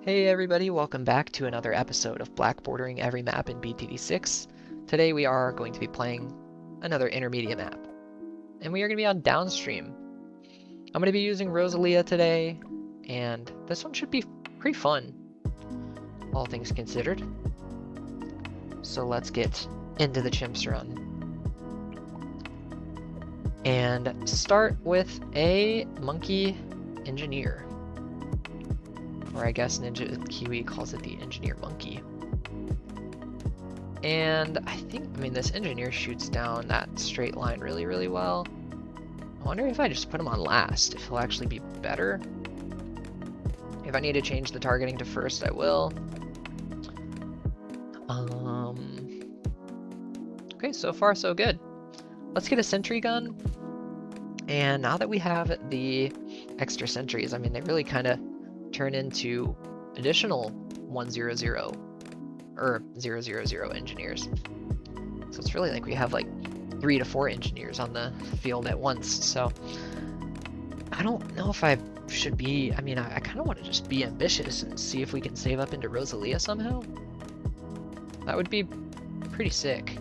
Hey everybody, welcome back to another episode of Blackbordering every map in BTD6. Today we are going to be playing another intermediate map, and we are going to be on Downstream. I'm going to be using Rosalia today, and this one should be pretty fun, all things considered. So let's get into the chimps run. And start with a monkey engineer. Or I guess Ninja Kiwi calls it the engineer monkey. And I mean, this engineer shoots down that straight line really, really well. I wonder if I just put him on last, if he'll actually be better. If I need to change the targeting to first, I will. Okay, so far so good. Let's get a sentry gun. And now that we have the extra sentries, I mean, they really kind of turn into additional 100 or 000 engineers. So it's really like we have like 3 to 4 engineers on the field at once. So I don't know if I should be, I mean, I kind of want to just be ambitious and see if we can save up into Rosalia somehow. That would be pretty sick.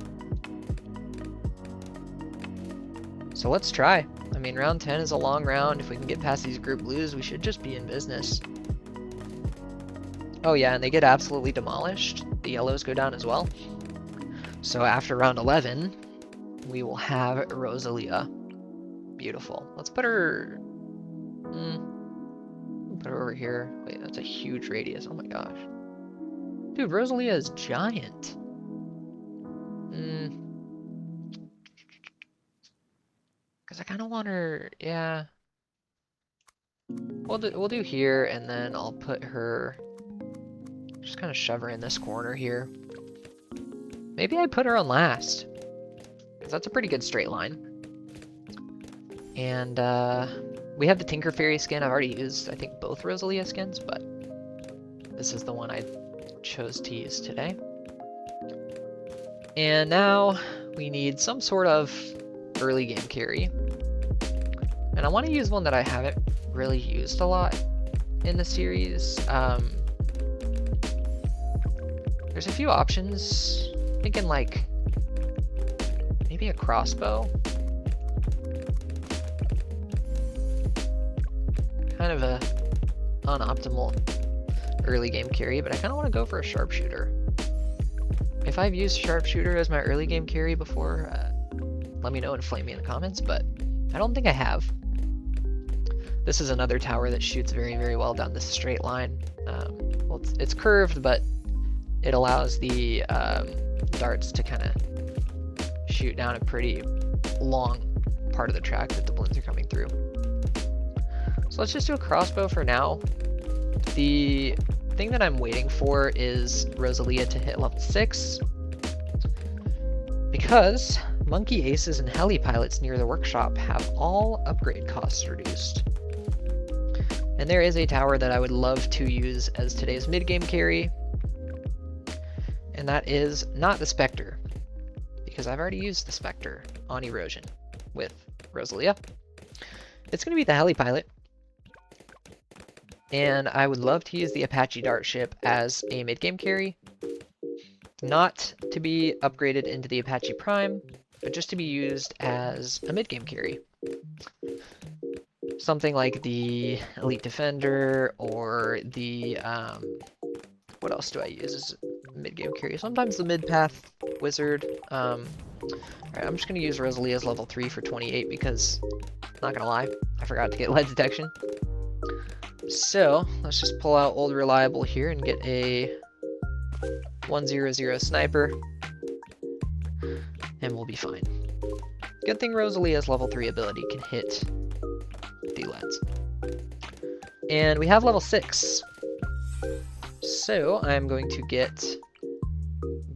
So let's try. I mean, round 10 is a long round. If we can get past these group blues, we should just be in business. Oh yeah, and they get absolutely demolished. The yellows go down as well. So after round 11, we will have Rosalia. Beautiful. Let's put her... put her over here. Wait, that's a huge radius. Oh my gosh. Dude, Rosalia is giant. Because I kind of want her... Yeah. We'll do here, and then I'll put her... Just kind of shove her in this corner here. Maybe I put her on last, because that's a pretty good straight line. And we have the Tinker Fairy skin. I've already used, I think, both Rosalia skins, but this is the one I chose to use today. And now we need some sort of early game carry. And I want to use one that I haven't really used a lot in the series. There's a few options. Thinking like maybe a crossbow. Kind of a unoptimal early game carry, but I kind of want to go for a sharpshooter. If I've used sharpshooter as my early game carry before, let me know and flame me in the comments, but I don't think I have. This is another tower that shoots very, very well down this straight line. Well, it's curved, but it allows the darts to kind of shoot down a pretty long part of the track that the balloons are coming through. So let's just do a crossbow for now. The thing that I'm waiting for is Rosalia to hit level 6, because monkey aces and heli pilots near the workshop have all upgrade costs reduced. And there is a tower that I would love to use as today's mid-game carry, and that is not the Spectre, because I've already used the Spectre on Erosion with Rosalia. It's going to be the heli pilot, and I would love to use the Apache dart ship as a mid-game carry, not to be upgraded into the Apache Prime, but just to be used as a mid-game carry. Something like the Elite Defender or the, what else do I use as mid-game carry? Sometimes the mid-path Wizard. Alright, I'm just going to use Rosalia's level 3 for 28 because, not going to lie, I forgot to get lead detection. So, let's just pull out Old Reliable here and get a 100 sniper, and we'll be fine. Good thing Rosalia's level 3 ability can hit the leads. And we have level 6. So I'm going to get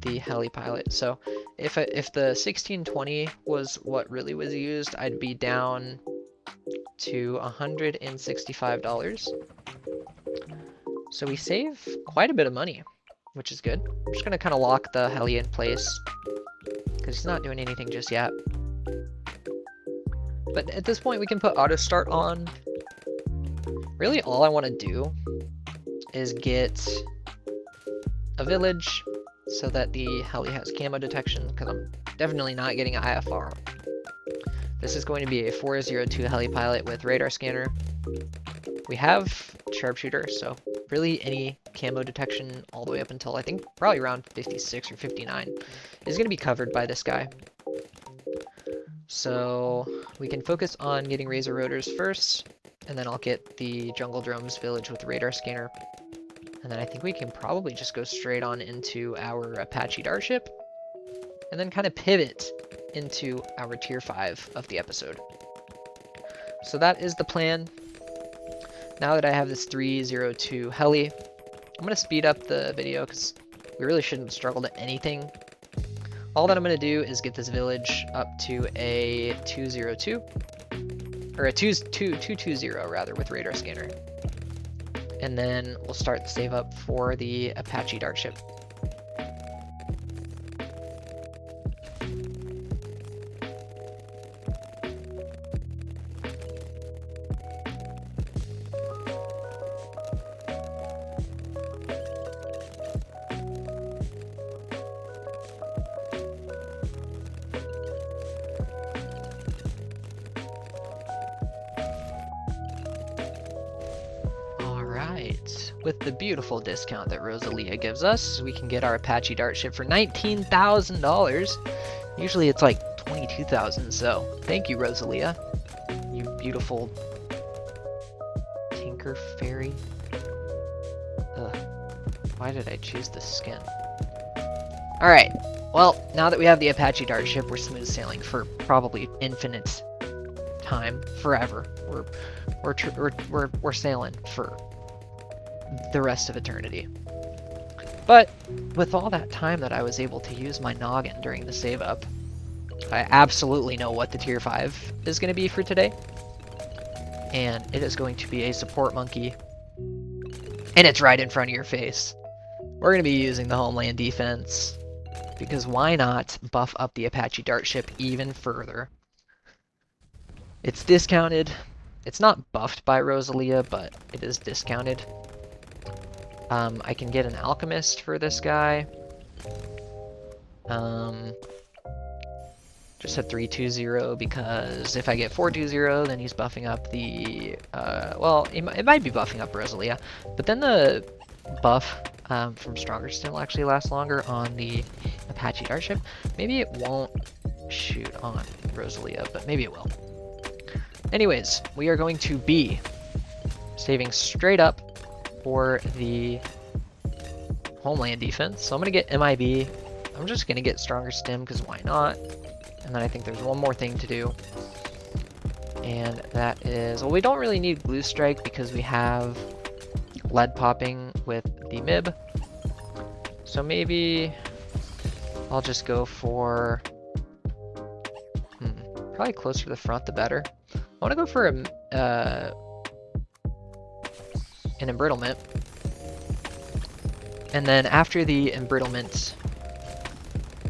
the heli pilot. So if the 1620 was what really was used, I'd be down to $165. So we save quite a bit of money, which is good. I'm just gonna kind of lock the heli in place because he's not doing anything just yet. But at this point we can put auto start on. Really all I want to do is get a village so that the heli has camo detection, because I'm definitely not getting IFR. This is going to be a 402 heli pilot with radar scanner. We have sharpshooter, so really any camo detection all the way up until I think probably around 56 or 59 is going to be covered by this guy. So we can focus on getting razor rotors first, and then I'll get the jungle drones village with the radar scanner. And then I think we can probably just go straight on into our Apache Dart ship, and then kind of pivot into our tier 5 of the episode. So that is the plan. Now that I have this 302 heli, I'm going to speed up the video because we really shouldn't struggle to anything. All that I'm going to do is get this village up to a 202, or a 220 rather, with radar scanner. And then we'll start the save up for the Apache Dart ship. With the beautiful discount that Rosalia gives us, we can get our Apache Dart ship for $19,000. Usually it's like $22,000, so thank you, Rosalia. You beautiful Tinker Fairy. Ugh. Why did I choose this skin? Alright, well, now that we have the Apache Dart ship, we're smooth sailing for probably infinite time, forever. We're sailing for the rest of eternity. But with all that time that I was able to use my noggin during the save up, I absolutely know what the tier 5 is going to be for today. And it is going to be a support monkey. And it's right in front of your face. We're going to be using the Homeland defense, because why not buff up the Apache Dart ship even further? It's discounted. It's not buffed by Rosalia, but it is discounted. I can get an alchemist for this guy. Just a 320, because if I get 420, then he's buffing up the, well, it might be buffing up Rosalia, but then the buff from Stronger Stim will actually last longer on the Apache Dart ship. Maybe it won't shoot on Rosalia, but maybe it will. Anyways, we are going to be saving straight up for the Homeland defense. So I'm going to get MIB. I'm just going to get Stronger Stim, because why not? And then I think there's one more thing to do. And that is, well, we don't really need Glue Strike because we have lead popping with the MIB. So maybe I'll just go for, probably closer to the front the better. I want to go for an embrittlement. And then after the embrittlement,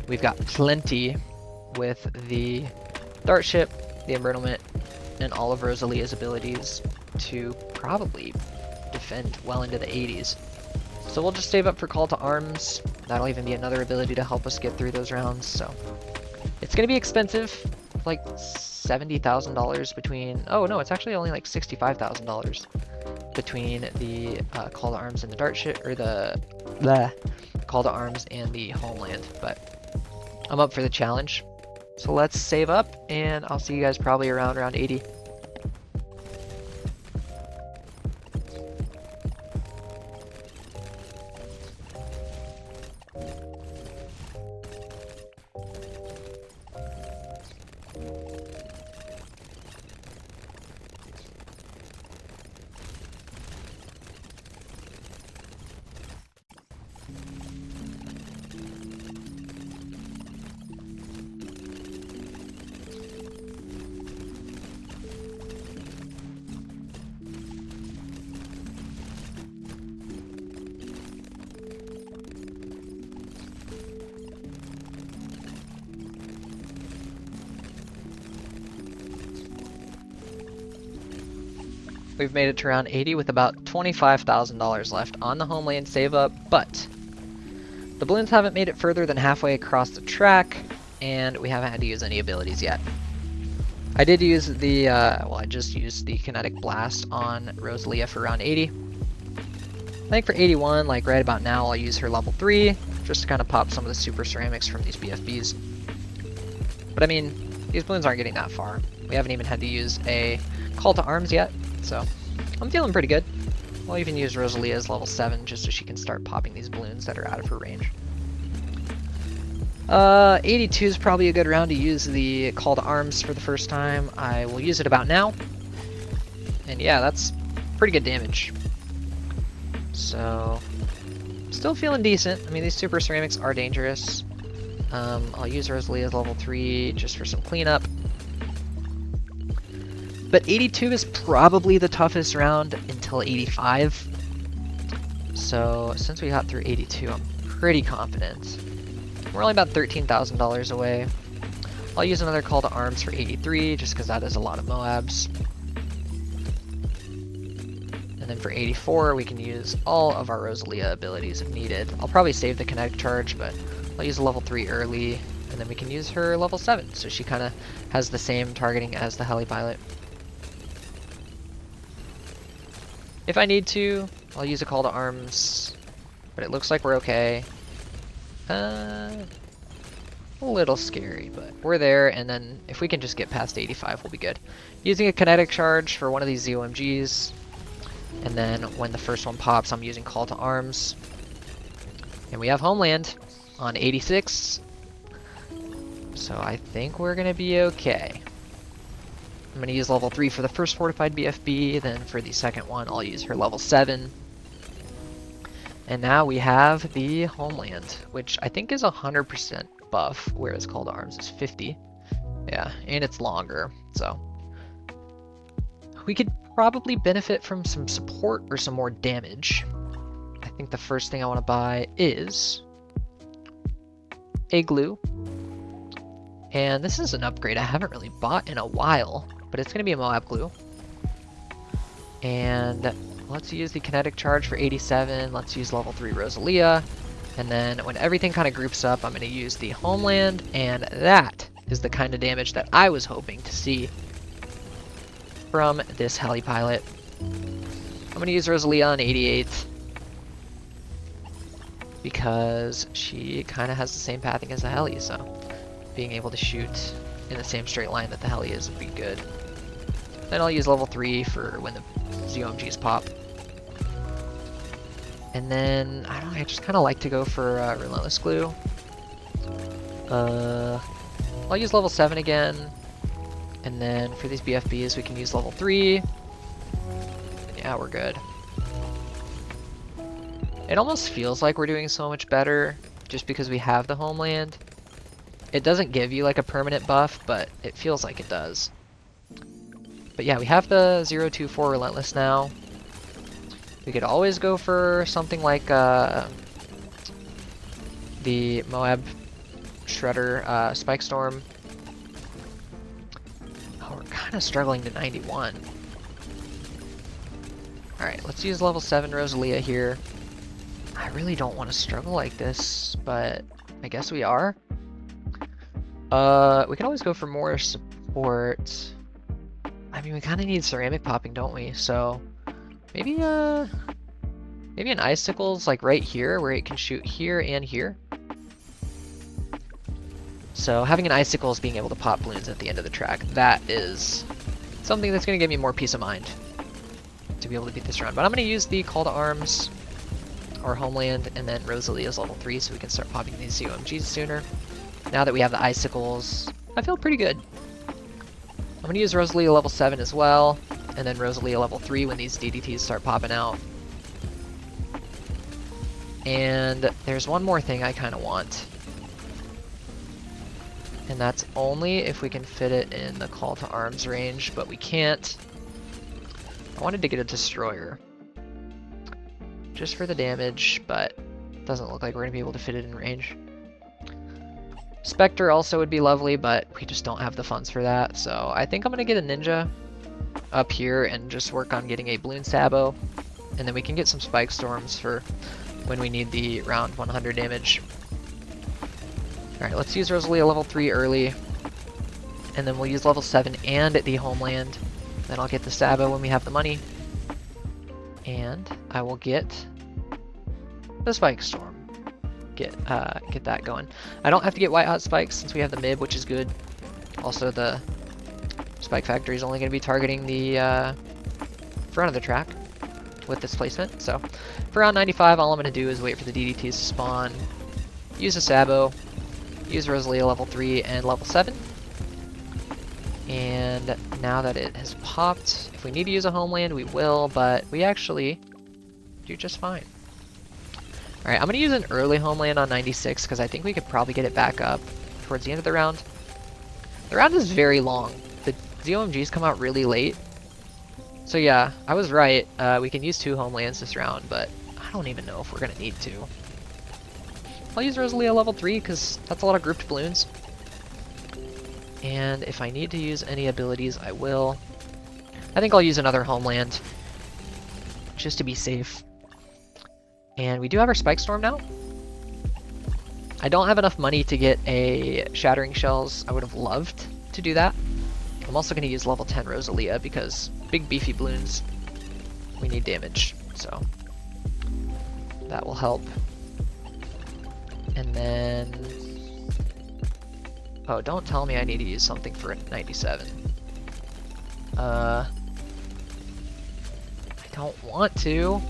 we've got plenty with the Dart ship, the embrittlement, and all of Rosalia's abilities to probably defend well into the 80s. So we'll just save up for Call to Arms. That'll even be another ability to help us get through those rounds. So it's going to be expensive, like $70,000 between, oh no, it's actually only like $65,000 between the Call to Arms and the Dart ship, or the Call to Arms and the Homeland. But I'm up for the challenge. So let's save up, and I'll see you guys probably around 80. We've made it to round 80 with about $25,000 left on the homeland save up, but the balloons haven't made it further than halfway across the track, and we haven't had to use any abilities yet. I did use the, I just used the kinetic blast on Rosalia for round 80. I think for 81, like right about now, I'll use her level 3, just to kind of pop some of the super ceramics from these BFBs. But I mean, these balloons aren't getting that far. We haven't even had to use a call to arms yet, so I'm feeling pretty good. I'll even use Rosalia's level 7 just so she can start popping these balloons that are out of her range. 82 is probably a good round to use the call to arms for the first time. I will use it about now. And yeah, that's pretty good damage. So, still feeling decent. I mean, these super ceramics are dangerous. I'll use Rosalia's level 3 just for some cleanup. But 82 is probably the toughest round until 85. So, since we got through 82, I'm pretty confident. We're only about $13,000 away. I'll use another call to arms for 83, just because that is a lot of Moabs. And then for 84, we can use all of our Rosalia abilities if needed. I'll probably save the kinetic charge, but I'll use a level 3 early, and then we can use her level 7, so she kind of has the same targeting as the heli pilot. If I need to, I'll use a call to arms, but it looks like we're okay. A little scary, but we're there, and then if we can just get past 85, we'll be good. Using a kinetic charge for one of these ZOMGs, and then when the first one pops, I'm using call to arms. And we have homeland on 86, so I think we're gonna be okay. I'm gonna use level 3 for the first fortified BFB, then for the second one, I'll use her level 7. And now we have the homeland, which I think is 100% buff, whereas call to arms is 50. Yeah, and it's longer, so we could probably benefit from some support or some more damage. I think the first thing I want to buy is a glue. And this is an upgrade I haven't really bought in a while, but it's going to be a Moab glue. And let's use the kinetic charge for 87. Let's use level 3 Rosalia. And then when everything kind of groups up, I'm going to use the homeland. And that is the kind of damage that I was hoping to see from this heli pilot. I'm going to use Rosalia on 88 because she kind of has the same pathing as the heli, so being able to shoot in the same straight line that the heli is would be good. Then I'll use level 3 for when the ZOMGs pop. And then, I don't know, I just kind of like to go for Relentless Glue. I'll use level 7 again. And then for these BFBs, we can use level 3. And yeah, we're good. It almost feels like we're doing so much better just because we have the homeland. It doesn't give you like a permanent buff, but it feels like it does. But yeah, we have the 024 Relentless now. We could always go for something like the Moab Shredder Spike Storm. Oh, we're kind of struggling to 91. Alright, let's use level 7 Rosalia here. I really don't want to struggle like this, but I guess we are. We can always go for more support. I mean, we kind of need ceramic popping, don't we? So maybe maybe an icicle's like right here where it can shoot here and here. So having an icicle is being able to pop balloons at the end of the track. That is something that's going to give me more peace of mind to be able to beat this round. But I'm going to use the call to arms or homeland and then Rosalia's level 3 so we can start popping these ZOMGs sooner. Now that we have the icicles, I feel pretty good. I'm going to use Rosalia level 7 as well, and then Rosalia level 3 when these DDTs start popping out. And there's one more thing I kind of want. And that's only if we can fit it in the call to arms range, but we can't. I wanted to get a destroyer. Just for the damage, but it doesn't look like we're going to be able to fit it in range. Spectre also would be lovely, but we just don't have the funds for that, so I think I'm going to get a ninja. up here and just work on getting a Balloon Sabo, and then we can get some Spike Storms for when we need the round 100 damage. Alright, let's use Rosalia level 3 early, and then we'll use level 7 and the Homeland. Then I'll get the Sabo when we have the money, and I will get the Spike Storm. Get that going. I don't have to get White Hot Spikes since we have the Mib, which is good. Also, the Spike Factory is only going to be targeting the front of the track with this placement. So for round 95, all I'm going to do is wait for the DDTs to spawn, use a Sabo, use Rosalia level 3 and level 7. And now that it has popped, if we need to use a Homeland, we will, but we actually do just fine. Alright, I'm going to use an early Homeland on 96 because I think we could probably get it back up towards the end of the round. The round is very long. The ZOMGs come out really late. So yeah, I was right. We can use 2 Homelands this round, but I don't even know if we're going to need to. I'll use Rosalia level 3 because that's a lot of grouped balloons. And if I need to use any abilities, I will. I think I'll use another Homeland just to be safe. And we do have our Spike Storm now. I don't have enough money to get a Shattering Shells. I would have loved to do that. I'm also going to use level 10 Rosalia because big beefy balloons, we need damage. So that will help. And then... oh, don't tell me I need to use something for 97. I don't want to.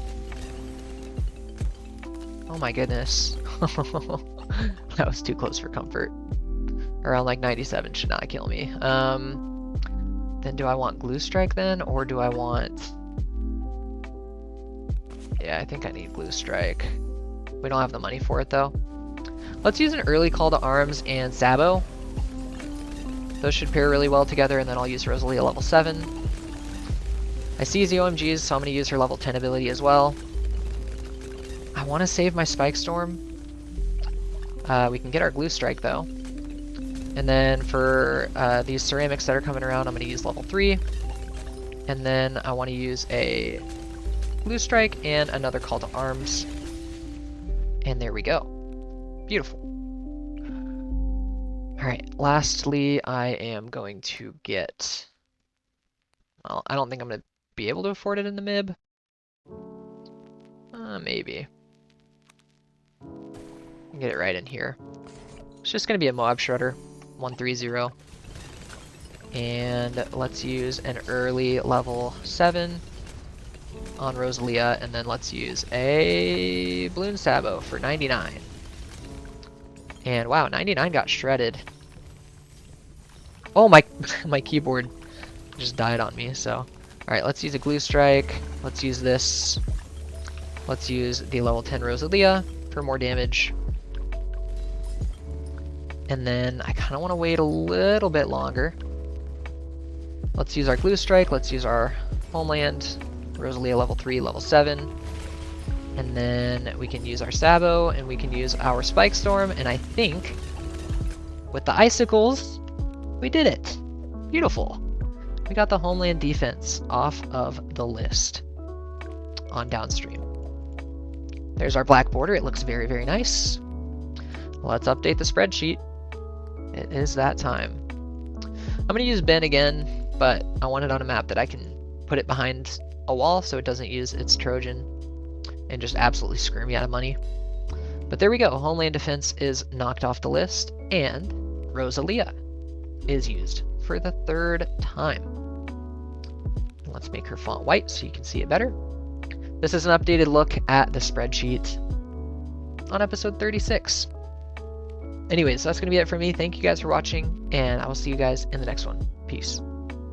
Oh my goodness. That was too close for comfort. Around like 97 should not kill me. Then do I want Glue Strike then? Or do I want... yeah, I think I need Glue Strike. We don't have the money for it though. Let's use an early Call to Arms and Sabo. Those should pair really well together, and then I'll use Rosalia level 7. I see ZOMGs, so I'm going to use her level 10 ability as well. I want to save my Spike Storm. We can get our Glue Strike though. And then for these ceramics that are coming around, I'm going to use level 3. And then I want to use a Glue Strike and another Call to Arms. And there we go. Beautiful. Alright, lastly, I am going to get... well, I don't think I'm going to be able to afford it in the MIB. Maybe. Get it right in here. It's just going to be a Moab Shredder, 130. And let's use an early level 7 on Rosalia, and then let's use a Balloon Sabo for 99. And wow, 99 got shredded. Oh, my my keyboard just died on me, so. Alright, let's use a Glue Strike. Let's use this. Let's use the level 10 Rosalia for more damage. And then I kind of want to wait a little bit longer. Let's use our Glue Strike. Let's use our Homeland. Rosalia level 3, level 7. And then we can use our Sabo, and we can use our Spike Storm, and I think with the Icicles, we did it. Beautiful. We got the Homeland defense off of the list on Downstream. There's our black border. It looks very, very nice. Let's update the spreadsheet. It is that time. I'm going to use Ben again, but I want it on a map that I can put it behind a wall so it doesn't use its Trojan and just absolutely screw me out of money. But there we go. Homeland defense is knocked off the list, and Rosalia is used for the 3rd time. Let's make her font white so you can see it better. This is an updated look at the spreadsheet on episode 36. Anyways, that's going to be it for me. Thank you guys for watching, and I will see you guys in the next one. Peace.